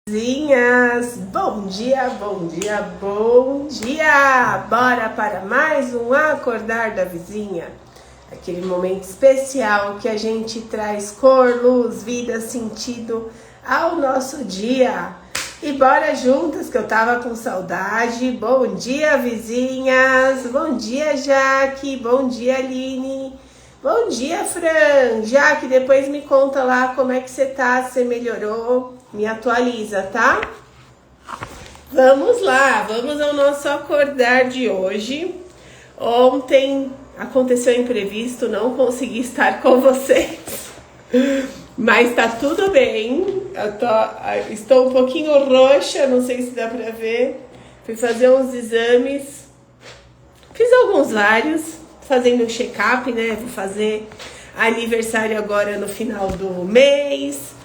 Vizinhas, bom dia, bom dia, bom dia! Bora para mais um Acordar da Vizinha, aquele momento especial que a gente traz cor, luz, vida, sentido ao nosso dia. E bora juntas, que eu tava com saudade. Bom dia, vizinhas! Bom dia, Jaque! Bom dia, Aline! Bom dia, Fran! Jaque, depois me conta lá como é que você tá, se você melhorou. Me atualiza, tá? Vamos lá, vamos ao nosso acordar de hoje. Ontem aconteceu um imprevisto, não consegui estar com vocês, mas tá tudo bem. Estou um pouquinho roxa, não sei se dá pra ver. Fui fazer uns exames, fiz vários, fazendo um check-up, né? Vou fazer aniversário agora no final do mês.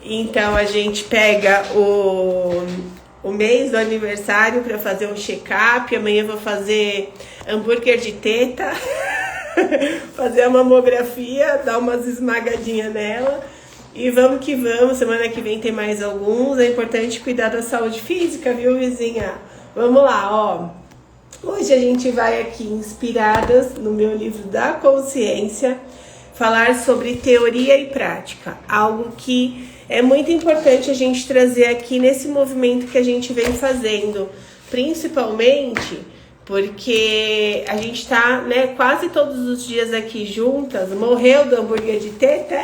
Então a gente pega o mês do aniversário para fazer um check-up. Amanhã eu vou fazer hambúrguer de teta, fazer a mamografia, dar umas esmagadinhas nela. E vamos que vamos, semana que vem tem mais alguns. É importante cuidar da saúde física, viu, vizinha? Vamos lá, ó. Hoje a gente vai aqui, inspiradas no meu livro da consciência, falar sobre teoria e prática. Algo que é muito importante a gente trazer aqui nesse movimento que a gente vem fazendo, principalmente porque a gente tá, né, quase todos os dias aqui juntas. Morreu do hambúrguer de teta,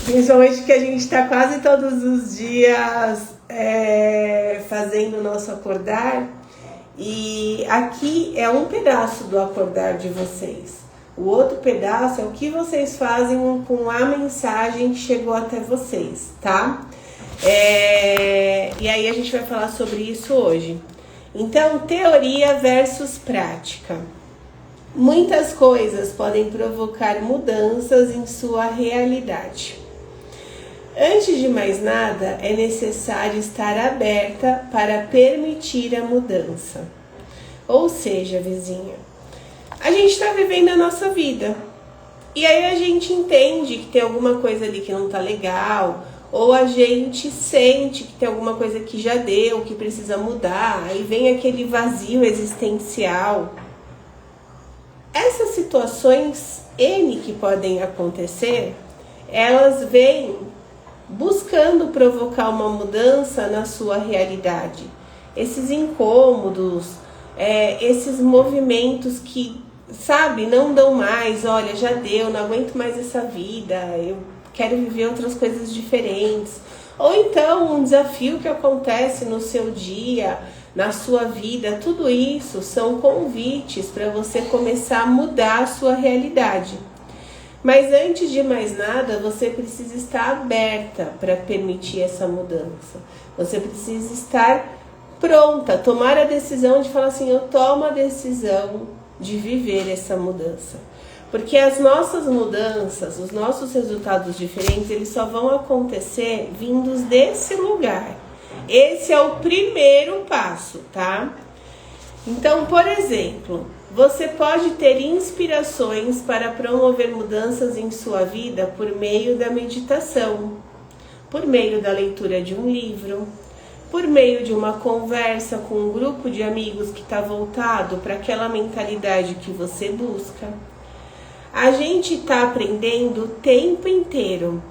principalmente que a gente tá quase todos os dias fazendo o nosso acordar. E aqui é um pedaço do acordar de vocês. O outro pedaço é o que vocês fazem com a mensagem que chegou até vocês, tá? E aí a gente vai falar sobre isso hoje. Então, teoria versus prática. Muitas coisas podem provocar mudanças em sua realidade. Antes de mais nada, é necessário estar aberta para permitir a mudança. Ou seja, vizinha, a gente está vivendo a nossa vida. E aí a gente entende que tem alguma coisa ali que não tá legal, ou a gente sente que tem alguma coisa que já deu, que precisa mudar, aí vem aquele vazio existencial. Essas situações N que podem acontecer, elas vêm buscando provocar uma mudança na sua realidade. Esses incômodos, esses movimentos que, sabe, não dão mais. Olha, já deu, não aguento mais essa vida, eu quero viver outras coisas diferentes. Ou então um desafio que acontece no seu dia, na sua vida. Tudo isso são convites para você começar a mudar a sua realidade. Mas antes de mais nada, você precisa estar aberta para permitir essa mudança. Você precisa estar pronta, tomar a decisão de falar assim, eu tomo a decisão de viver essa mudança. Porque as nossas mudanças, os nossos resultados diferentes, eles só vão acontecer vindos desse lugar. Esse é o primeiro passo, tá? Então, por exemplo, você pode ter inspirações para promover mudanças em sua vida por meio da meditação, por meio da leitura de um livro, por meio de uma conversa com um grupo de amigos que está voltado para aquela mentalidade que você busca. A gente está aprendendo o tempo inteiro,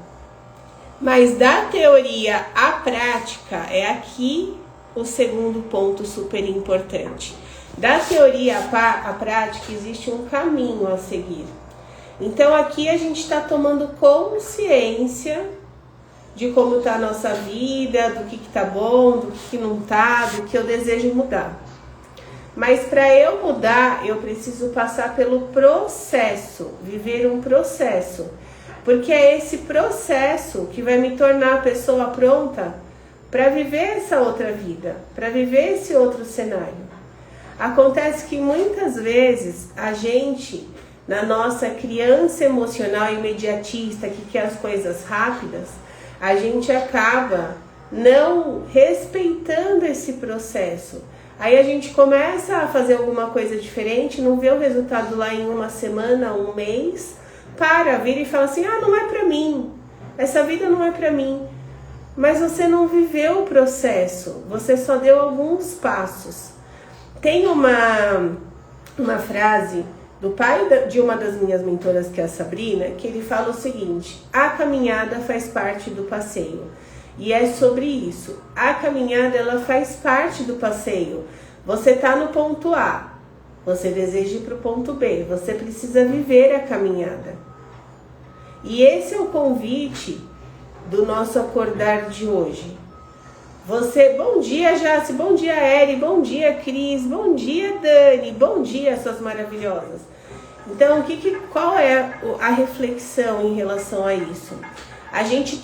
mas da teoria à prática é aqui o segundo ponto super importante. Da teoria à prática existe um caminho a seguir. Então aqui a gente está tomando consciência de como está a nossa vida, do que está bom, do que não está, do que eu desejo mudar. Mas para eu mudar, eu preciso passar pelo processo, viver um processo. Porque é esse processo que vai me tornar a pessoa pronta para viver essa outra vida, para viver esse outro cenário. Acontece que muitas vezes a gente, na nossa criança emocional imediatista, que quer as coisas rápidas, a gente acaba não respeitando esse processo. Aí a gente começa a fazer alguma coisa diferente, não vê o resultado lá em uma semana, um mês, vira e fala assim, não é pra mim, essa vida não é pra mim. mas você não viveu o processo, você só deu alguns passos. Tem uma frase do pai de uma das minhas mentoras, que é a Sabrina, que ele fala o seguinte: a caminhada faz parte do passeio. E é sobre isso. A caminhada, ela faz parte do passeio. Você está no ponto A, você deseja ir para o ponto B, você precisa viver a caminhada. E esse é o convite do nosso acordar de hoje. Bom dia, Jace, bom dia, Eri, bom dia, Cris, bom dia, Dani, bom dia, suas maravilhosas. Então, qual é a reflexão em relação a isso? A gente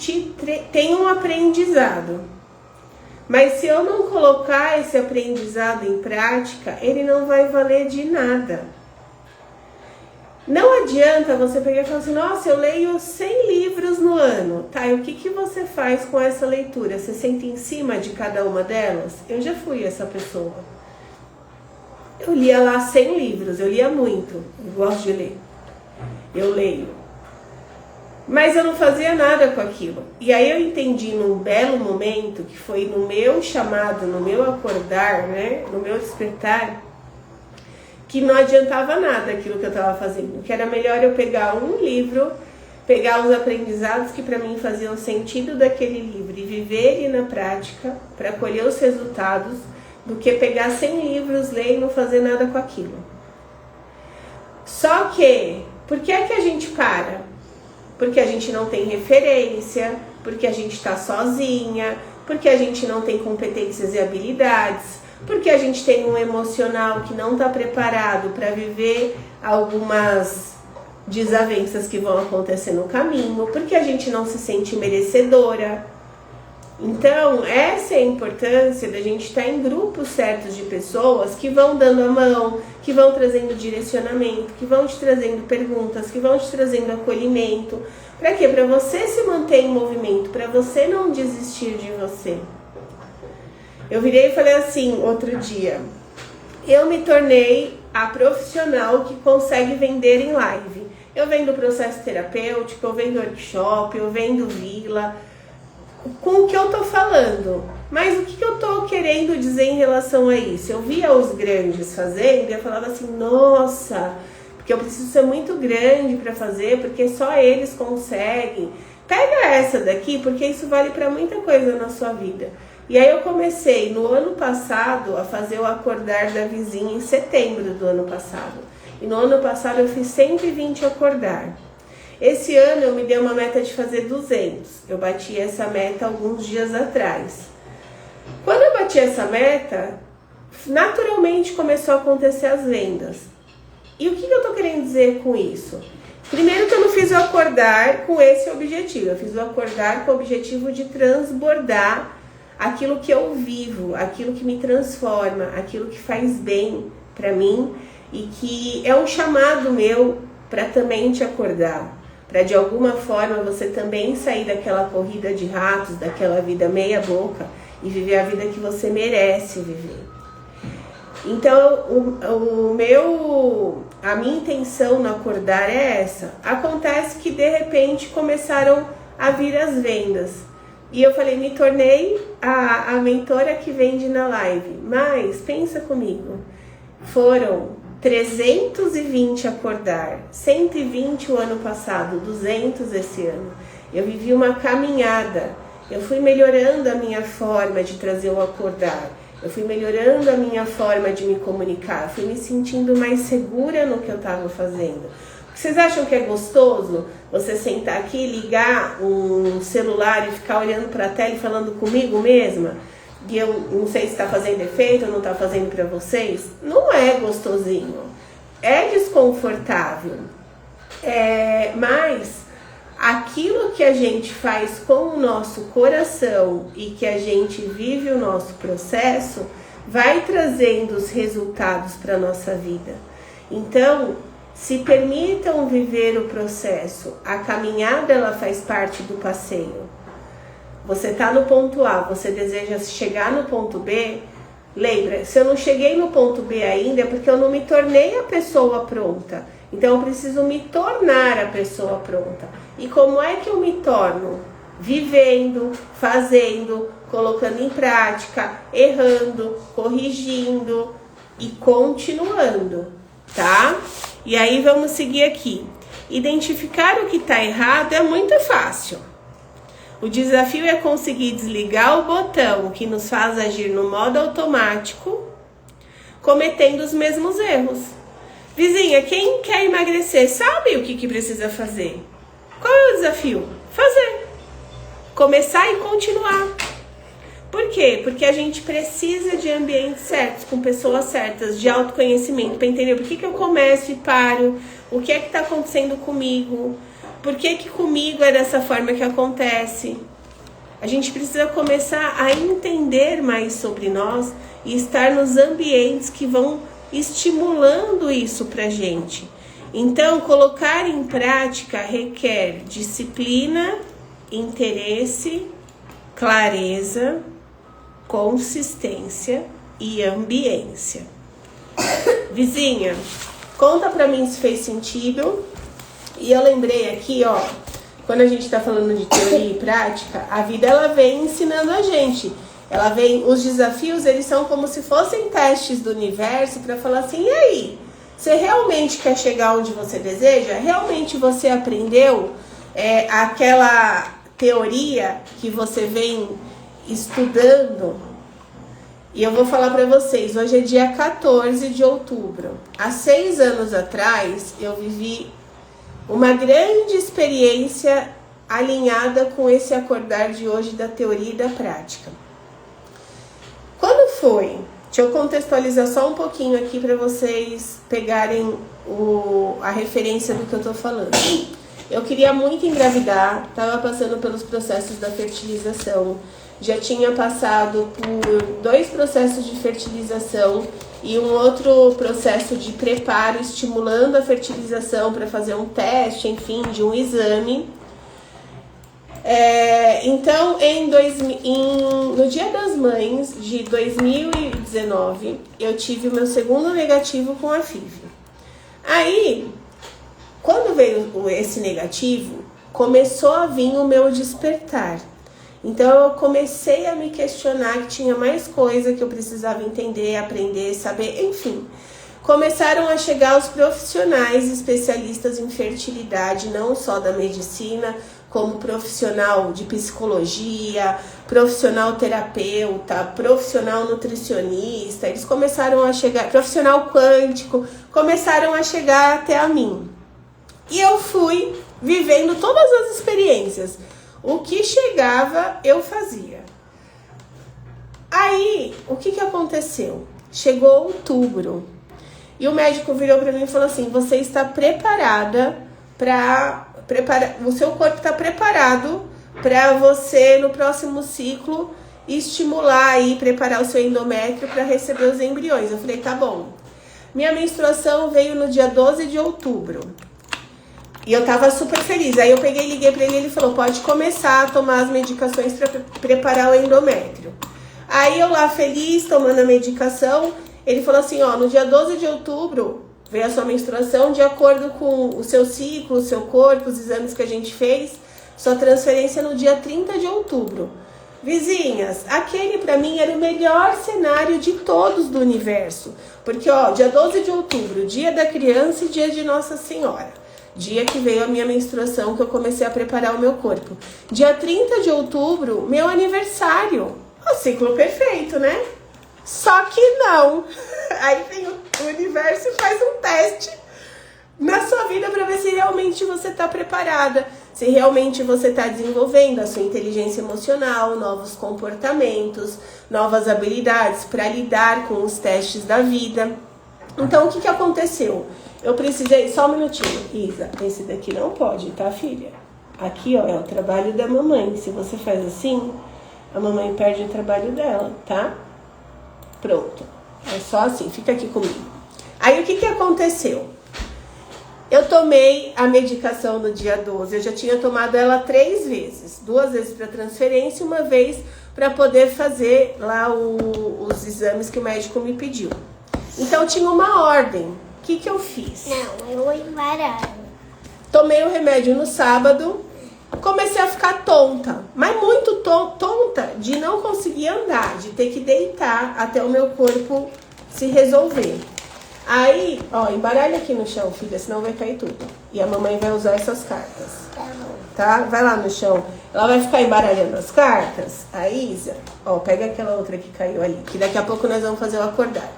tem um aprendizado, mas se eu não colocar esse aprendizado em prática, ele não vai valer de nada. Não adianta você pegar e falar assim: nossa, eu leio 100 livros no ano. Tá, e o que você faz com essa leitura? Você senta em cima de cada uma delas? Eu já fui essa pessoa. Eu lia lá 100 livros, eu lia muito, eu gosto de ler. Eu leio. Mas eu não fazia nada com aquilo. E aí eu entendi num belo momento, que foi no meu chamado, no meu acordar, né, no meu despertar, que não adiantava nada aquilo que eu estava fazendo. Que era melhor eu pegar um livro, pegar os aprendizados que para mim faziam sentido daquele livro e viver ele na prática para colher os resultados, do que pegar 100 livros, ler e não fazer nada com aquilo. Só que, por que é que a gente para? Porque a gente não tem referência, porque a gente está sozinha, porque a gente não tem competências e habilidades, porque a gente tem um emocional que não está preparado para viver algumas desavenças que vão acontecer no caminho, porque a gente não se sente merecedora. Então, essa é a importância da gente estar em grupos certos de pessoas que vão dando a mão, que vão trazendo direcionamento, que vão te trazendo perguntas, que vão te trazendo acolhimento. Para quê? Para você se manter em movimento, para você não desistir de você. Eu virei e falei assim outro dia: eu me tornei a profissional que consegue vender em live. Eu vendo processo terapêutico, eu vendo workshop, eu vendo vila, com o que eu tô falando. Mas o que eu tô querendo dizer em relação a isso? Eu via os grandes fazendo e eu falava assim: nossa, porque eu preciso ser muito grande para fazer, porque só eles conseguem. Pega essa daqui, porque isso vale para muita coisa na sua vida. E aí eu comecei no ano passado a fazer o acordar da vizinha em setembro do ano passado. E no ano passado eu fiz 120 acordar. Esse ano eu me dei uma meta de fazer 200. Eu bati essa meta alguns dias atrás. Quando eu bati essa meta, naturalmente começou a acontecer as vendas. E o que eu tô querendo dizer com isso? Primeiro que eu não fiz o acordar com esse objetivo. Eu fiz o acordar com o objetivo de transbordar aquilo que eu vivo, aquilo que me transforma, aquilo que faz bem para mim e que é um chamado meu para também te acordar. Para de alguma forma você também sair daquela corrida de ratos, daquela vida meia boca e viver a vida que você merece viver. Então, a minha intenção no acordar é essa. Acontece que de repente começaram a vir as vendas. E eu falei, me tornei a mentora que vende na live. Mas, pensa comigo, foram 320 acordar, 120 o ano passado, 200 esse ano. Eu vivi uma caminhada, eu fui melhorando a minha forma de trazer o acordar, eu fui melhorando a minha forma de me comunicar, fui me sentindo mais segura no que eu estava fazendo. Vocês acham que é gostoso você sentar aqui, ligar um celular e ficar olhando para a tela e falando comigo mesma? E eu não sei se está fazendo efeito ou não está fazendo para vocês. Não é gostosinho, é desconfortável, mas aquilo que a gente faz com o nosso coração e que a gente vive o nosso processo vai trazendo os resultados para a nossa vida. Então, se permitam viver o processo. A caminhada, ela faz parte do passeio. Você está no ponto A, você deseja chegar no ponto B, lembra, se eu não cheguei no ponto B ainda é porque eu não me tornei a pessoa pronta. Então eu preciso me tornar a pessoa pronta. E como é que eu me torno? vivendo, fazendo, colocando em prática, errando, corrigindo e continuando, tá? E aí vamos seguir aqui. Identificar o que está errado é muito fácil. O desafio é conseguir desligar o botão que nos faz agir no modo automático, cometendo os mesmos erros. Vizinha, quem quer emagrecer sabe o que precisa fazer. Qual é o desafio? Fazer. Começar e continuar. Por quê? Porque a gente precisa de ambientes certos, com pessoas certas, de autoconhecimento, para entender por que eu começo e paro, o que é que está acontecendo comigo, por que comigo é dessa forma que acontece. A gente precisa começar a entender mais sobre nós e estar nos ambientes que vão estimulando isso pra gente. Então, colocar em prática requer disciplina, interesse, clareza, consistência e ambiência. Vizinha, conta pra mim se fez sentido. E eu lembrei aqui, ó, quando a gente tá falando de teoria e prática, a vida ela vem ensinando a gente. Ela vem, os desafios, eles são como se fossem testes do universo para falar assim, e aí? Você realmente quer chegar onde você deseja? Realmente você aprendeu aquela teoria que você vem estudando? E eu vou falar para vocês, hoje é dia 14 de outubro. Há 6 anos atrás, eu vivi uma grande experiência alinhada com esse acordar de hoje da teoria e da prática. Quando foi? Deixa eu contextualizar só um pouquinho aqui para vocês pegarem a referência do que eu tô falando. Eu queria muito engravidar, estava passando pelos processos da fertilização, já tinha passado por 2 processos de fertilização e um outro processo de preparo, estimulando a fertilização para fazer um teste, enfim, de um exame. Então, no Dia das Mães de 2019, eu tive o meu segundo negativo com a FIV. Aí, quando veio esse negativo, começou a vir o meu despertar. Então eu comecei a me questionar que tinha mais coisa que eu precisava entender, aprender, saber, enfim. Começaram a chegar os profissionais especialistas em fertilidade, não só da medicina, como profissional de psicologia, profissional terapeuta, profissional nutricionista. Eles começaram a chegar, profissional quântico, começaram a chegar até a mim. E eu fui vivendo todas as experiências. O que chegava, eu fazia. Aí, o que aconteceu? Chegou outubro. E o médico virou para mim e falou assim, você está preparada o seu corpo está preparado para você, no próximo ciclo, estimular e preparar o seu endométrio para receber os embriões. Eu falei, tá bom. Minha menstruação veio no dia 12 de outubro. E eu tava super feliz. Aí eu peguei e liguei pra ele e ele falou, pode começar a tomar as medicações para preparar o endométrio. Aí eu lá feliz, tomando a medicação, ele falou assim, ó, no dia 12 de outubro veio a sua menstruação, de acordo com o seu ciclo, o seu corpo, os exames que a gente fez, sua transferência no dia 30 de outubro. Vizinhas, aquele pra mim era o melhor cenário de todos do universo. Porque, ó, dia 12 de outubro, dia da criança e dia de Nossa Senhora. Dia que veio a minha menstruação, que eu comecei a preparar o meu corpo. Dia 30 de outubro, meu aniversário. O ciclo perfeito, né? Só que não. Aí vem o universo e faz um teste na sua vida para ver se realmente você está preparada. Se realmente você está desenvolvendo a sua inteligência emocional, novos comportamentos, novas habilidades para lidar com os testes da vida. Então, o que aconteceu? Eu precisei... Só um minutinho, Isa. Esse daqui não pode, tá, filha? Aqui, ó, é o trabalho da mamãe. Se você faz assim, a mamãe perde o trabalho dela, tá? Pronto. É só assim, fica aqui comigo. Aí, o que aconteceu? Eu tomei a medicação no dia 12. Eu já tinha tomado ela 3 vezes. 2 vezes para transferência e 1 vez para poder fazer lá os exames que o médico me pediu. Então, tinha uma ordem. O que eu fiz? Não, eu vou embaralhar. Tomei o remédio no sábado comecei a ficar tonta, mas muito tonta de não conseguir andar, de ter que deitar até o meu corpo se resolver. Aí, ó, embaralha aqui no chão, filha, senão vai cair tudo. E a mamãe vai usar essas cartas. Tá? Vai lá no chão. Ela vai ficar embaralhando as cartas. A Isa, ó, pega aquela outra que caiu ali, que daqui a pouco nós vamos fazer o acordar.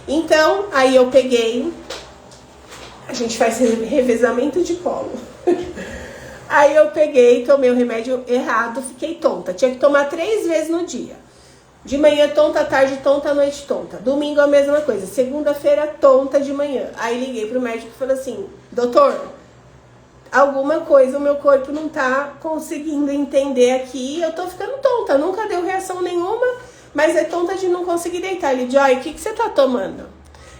Então, aí eu peguei, a gente faz revezamento de colo. Aí eu peguei, tomei o remédio errado, fiquei tonta. Tinha que tomar 3 vezes no dia. De manhã tonta, à tarde tonta, à noite tonta. Domingo a mesma coisa. Segunda-feira tonta de manhã. Aí liguei pro médico e falei assim, doutor, alguma coisa o meu corpo não tá conseguindo entender aqui. Eu tô ficando tonta, nunca deu reação nenhuma, mas é tonta de não conseguir deitar. Ele disse, Joy, o que você tá tomando?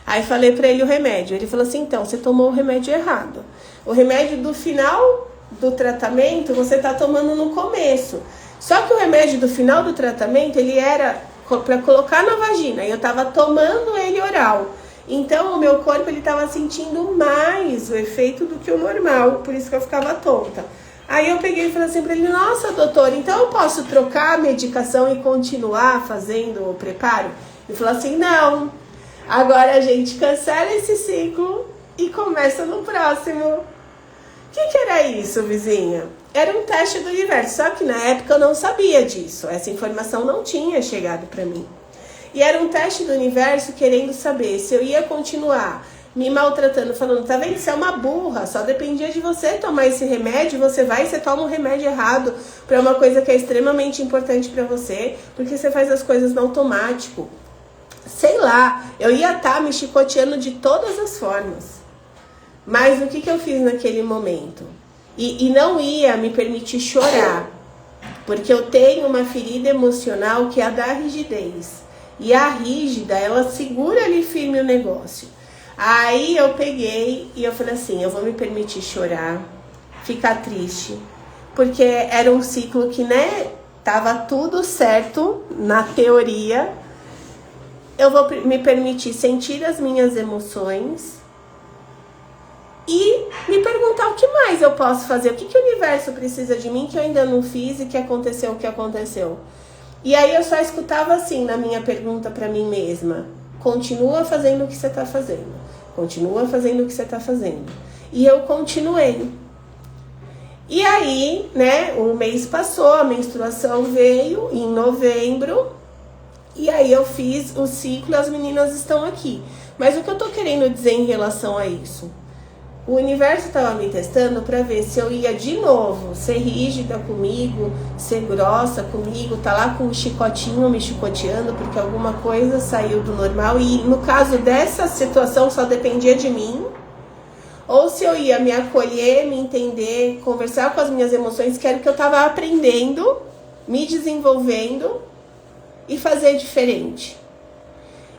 Aí falei pra ele o remédio. Ele falou assim, então, você tomou o remédio errado. O remédio do final do tratamento você tá tomando no começo. Só que o remédio do final do tratamento, ele era para colocar na vagina. E eu tava tomando ele oral. Então, o meu corpo, ele tava sentindo mais o efeito do que o normal. Por isso que eu ficava tonta. Aí eu peguei e falei assim pra ele, nossa, doutor, então eu posso trocar a medicação e continuar fazendo o preparo? Ele falou assim, não. Agora a gente cancela esse ciclo e começa no próximo. O que era isso, vizinha? Era um teste do universo, só que na época eu não sabia disso. Essa informação não tinha chegado para mim. E era um teste do universo querendo saber se eu ia continuar me maltratando, falando, tá vendo, você é uma burra, só dependia de você tomar esse remédio, você toma um remédio errado para uma coisa que é extremamente importante para você, porque você faz as coisas no automático. Sei lá, eu ia estar me chicoteando de todas as formas. Mas o que eu fiz naquele momento? E não ia me permitir chorar, porque eu tenho uma ferida emocional que é a da rigidez. E a rígida, ela segura ali firme o negócio. Aí eu peguei e eu falei assim, eu vou me permitir chorar, ficar triste, porque era um ciclo que, né, tava tudo certo na teoria. Eu vou me permitir sentir as minhas emoções e me perguntar o que mais eu posso fazer, o que o universo precisa de mim que eu ainda não fiz e que aconteceu o que aconteceu. E aí eu só escutava assim na minha pergunta para mim mesma, continua fazendo o que você está fazendo, continua fazendo o que você está fazendo. E eu continuei. E aí, né, o mês passou, a menstruação veio em novembro, e aí eu fiz o ciclo e as meninas estão aqui. Mas o que eu tô querendo dizer em relação a isso? O universo estava me testando para ver se eu ia de novo ser rígida comigo, ser grossa comigo, tá lá com um chicotinho me chicoteando porque alguma coisa saiu do normal e no caso dessa situação só dependia de mim, ou se eu ia me acolher, me entender, conversar com as minhas emoções, que era o que eu estava aprendendo, me desenvolvendo e fazer diferente.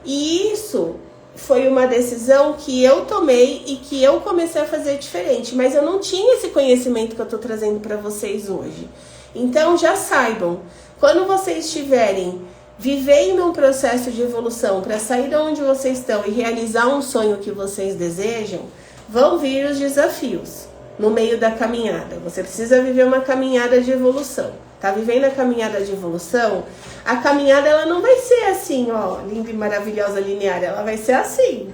E isso foi uma decisão que eu tomei e que eu comecei a fazer diferente, mas eu não tinha esse conhecimento que eu tô trazendo para vocês hoje. Então já saibam, quando vocês estiverem vivendo um processo de evolução para sair de onde vocês estão e realizar um sonho que vocês desejam, vão vir os desafios no meio da caminhada. Você precisa viver uma caminhada de evolução. Tá vivendo a caminhada de evolução? A caminhada, ela não vai ser assim, ó, linda e maravilhosa, linear. Ela vai ser assim,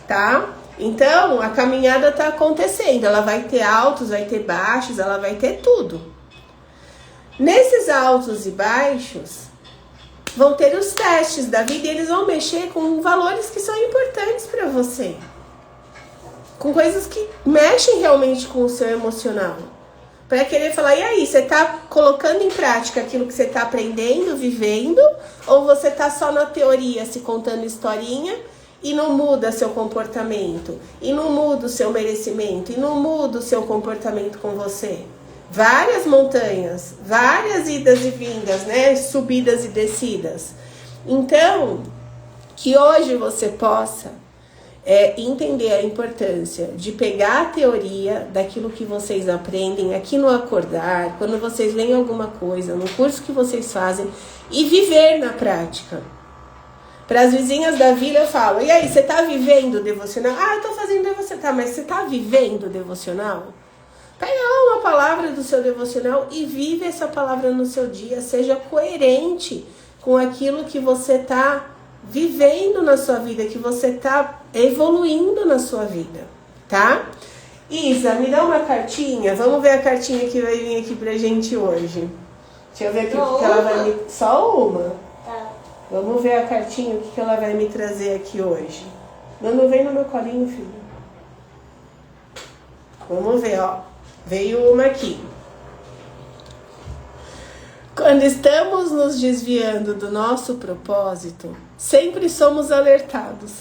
tá? Então, a caminhada tá acontecendo. Ela vai ter altos, vai ter baixos, ela vai ter tudo. Nesses altos e baixos, vão ter os testes da vida e eles vão mexer com valores que são importantes para você. Com coisas que mexem realmente com o seu emocional. Para querer falar, e aí, você tá colocando em prática aquilo que você tá aprendendo, vivendo, ou você tá só na teoria se contando historinha e não muda seu comportamento, e não muda o seu merecimento, e não muda o seu comportamento com você? Várias montanhas, várias idas e vindas, né? Subidas e descidas. Então, que hoje você possa entender a importância de pegar a teoria daquilo que vocês aprendem aqui no Acordar, quando vocês leem alguma coisa, no curso que vocês fazem, e viver na prática. Para as vizinhas da vila eu falo, e aí, você tá vivendo o devocional? Ah, eu tô fazendo devocional. Tá, mas você tá vivendo o devocional? Pega uma palavra do seu devocional e vive essa palavra no seu dia. Seja coerente com aquilo que você está vivendo na sua vida, que você está evoluindo na sua vida, tá? Isa, me dá uma cartinha. Vamos ver a cartinha que vai vir aqui pra gente hoje. Deixa eu ver aqui o que ela vai me... Só uma? Tá. Vamos ver a cartinha, o que ela vai me trazer aqui hoje. Não vem no meu colinho, filho. Vamos ver, ó. Veio uma aqui. Quando estamos nos desviando do nosso propósito, sempre somos alertados.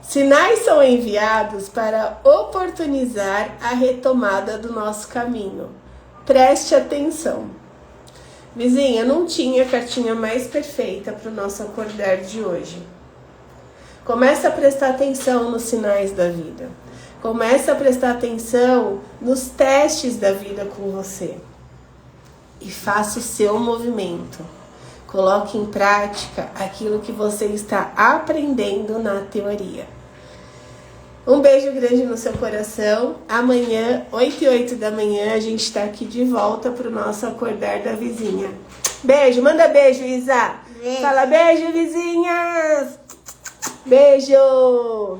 Sinais são enviados para oportunizar a retomada do nosso caminho. Preste atenção. Vizinha, não tinha cartinha mais perfeita para o nosso acordar de hoje. Comece a prestar atenção nos sinais da vida. Comece a prestar atenção nos testes da vida com você. E faça o seu movimento. Coloque em prática aquilo que você está aprendendo na teoria. Um beijo grande no seu coração. Amanhã, 8h08 da manhã, a gente está aqui de volta para o nosso acordar da vizinha. Beijo, manda beijo, Isa. Beijo. Fala beijo, vizinhas. Beijo.